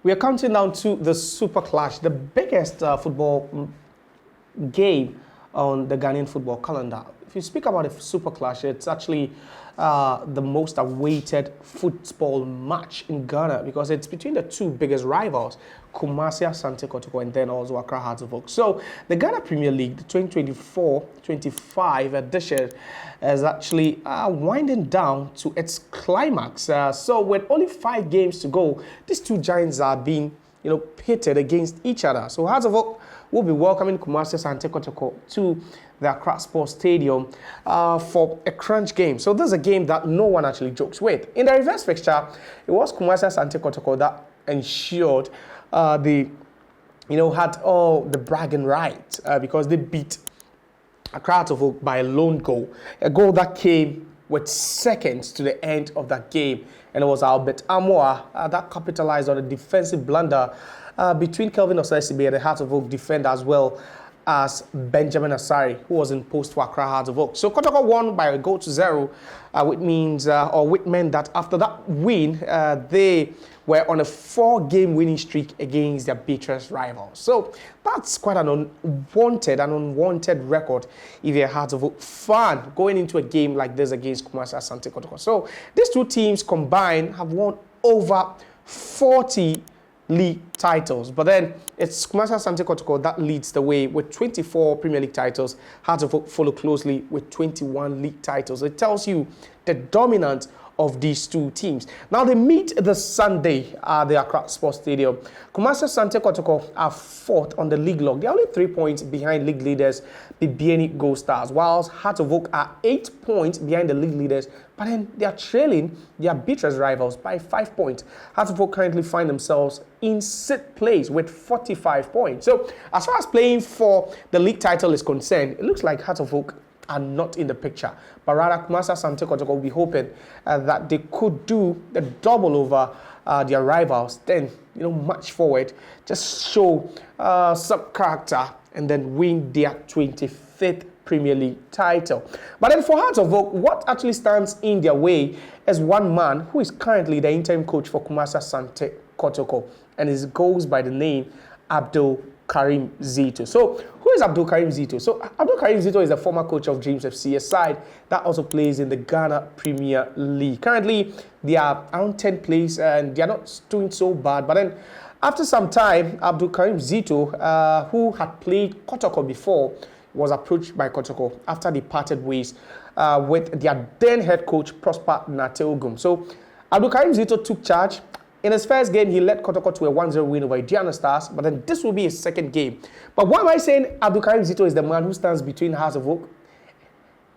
We are counting down to the Super Clash, the biggest football game on the Ghanaian football calendar. If you speak about a Super Clash, it's actually the most awaited football match in Ghana because it's between the two biggest rivals, Kumasi Asante Kotoko and then also Accra Hearts of Oak. So the Ghana Premier League, the 2024-25 edition, is actually winding down to its climax. So with only 5 games to go, these two giants are being pitted against each other. So Hearts of Oak will be welcoming Kumasi Asante Kotoko to the Accra Sports Stadium for a crunch game. So this is a game that no one actually jokes with. In the reverse fixture, it was Kumasi Asante Kotoko that ensured had all the bragging rights because they beat Accra Hearts of Oak by a lone goal. A goal that came with seconds to the end of that game. And it was Albert Amoa that capitalized on a defensive blunder between Kelvin Osesibe and the Hearts of Oak defender, as well as Benjamin Asari, who was in post for Accra Hearts of Oak. So Kotoko won by a goal to 0, which meant that after that win, they were on a 4-game winning streak against their bitterest rivals. So that's quite an unwanted record if you're a Hearts of Oak fan going into a game like this against Kumasi Asante Kotoko. So these two teams combined have won over 40 league titles, but then it's Kumasi Asante Kotoko that leads the way with 24 Premier League titles. Hearts of Oak follow closely with 21 league titles. It tells you the dominance of these two teams. Now they meet this Sunday at the Accra Sports Stadium. Kumasi Asante Kotoko are 4th on the league log. They're only 3 points behind league leaders Bibiani Gold Stars, whilst Hearts of Oak are 8 points behind the league leaders, but then they are trailing their bitterest rivals by 5 points. Hearts of Oak currently find themselves in 6th place with 45 points. So as far as playing for the league title is concerned, it looks like Hearts of Oak are not in the picture, but rather Kumasi Asante Kotoko will be hoping that they could do the double over their rivals, then march forward, just show some character and then win their 25th Premier League title. But then for Hearts of Oak, what actually stands in their way is one man who is currently the interim coach for Kumasi Asante Kotoko, and he goes by the name Abdul Karim Zito. So who is Abdul Karim Zito? So Abdul Karim Zito is the former coach of Dreams FC, a side that also plays in the Ghana Premier League. Currently, they are around 10th place and they are not doing so bad. But then after some time, Abdul Karim Zito, who had played Kotoko before, was approached by Kotoko after they parted ways with their then head coach, Prosper Nateogum. So Abdul Karim Zito took charge. In his first game, he led Kotoko to a 1-0 win over Indiana Stars, but then this will be his second game. But why am I saying Abdul Karim Zito is the man who stands between Hearts of Oak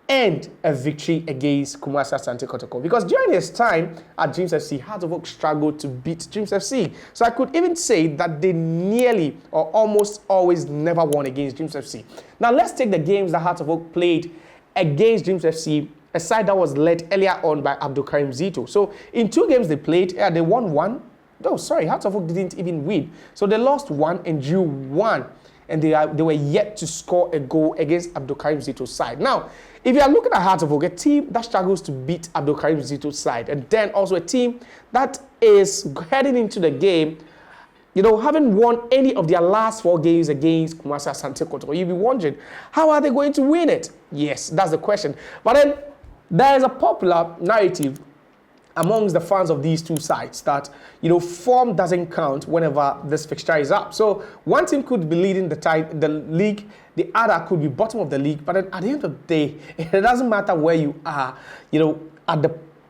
and a victory against Kumasi Asante Kotoko? Because during his time at Dreams FC, Hearts of Oak struggled to beat Dreams FC. So I could even say that they nearly or almost always never won against Dreams FC. Now let's take the games that Hearts of Oak played against Dreams FC, a side that was led earlier on by Abdul Karim Zito. So in 2 games they played, they won 1. No, sorry, Hearts of Oak didn't even win. So they lost 1 and drew 1. And they were yet to score a goal against Abdul Karim Zito's side. Now, if you are looking at Hearts of Oak, a team that struggles to beat Abdul Karim Zito's side, and then also a team that is heading into the game, haven't won any of their last 4 games against Kumasi Asante Kotoko, you'll be wondering, how are they going to win it? Yes, that's the question. But then there is a popular narrative amongst the fans of these two sides that, form doesn't count whenever this fixture is up. So one team could be leading the league, the other could be bottom of the league, but then at the end of the day, it doesn't matter where you are, at the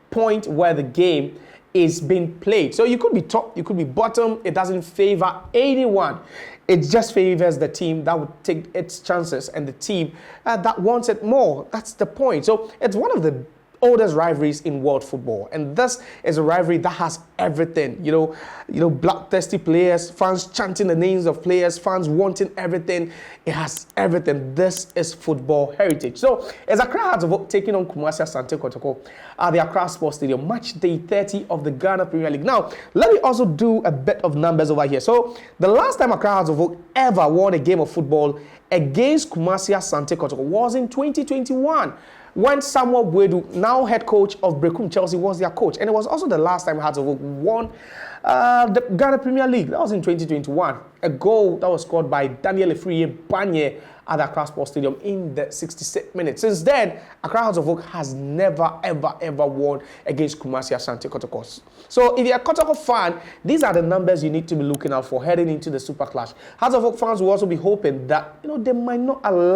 point where the game is being played. So you could be top, you could be bottom, it doesn't favor anyone. It just favors the team that would take its chances and the team that wants it more. That's the point. So it's one of the oldest rivalries in world football, and this is a rivalry that has everything. Bloodthirsty players, fans chanting the names of players, fans wanting everything. It has everything. This is football heritage. So it's Accra Hearts of Oak taking on Kumasi Asante Kotoko at the Accra Sports Stadium, match day 30 of the Ghana Premier League. Now let me also do a bit of numbers over here. So the last time Accra Hearts of Oak ever won a game of football against Kumasi Asante Kotoko was in 2021. when Samuel Buedu, now head coach of Brekum Chelsea, was their coach. And it was also the last time Hearts of Oak won The Ghana Premier League, that was in 2021. A goal that was scored by Daniel Efriye Banye at Accra Sports Stadium in the 66th minute. Since then, Accra Hearts of Oak has never, ever won against Kumasi Asante Kotoko. So if you're a Kotoko fan, these are the numbers you need to be looking out for heading into the Super Clash. Hearts of Oak fans will also be hoping that they might not allow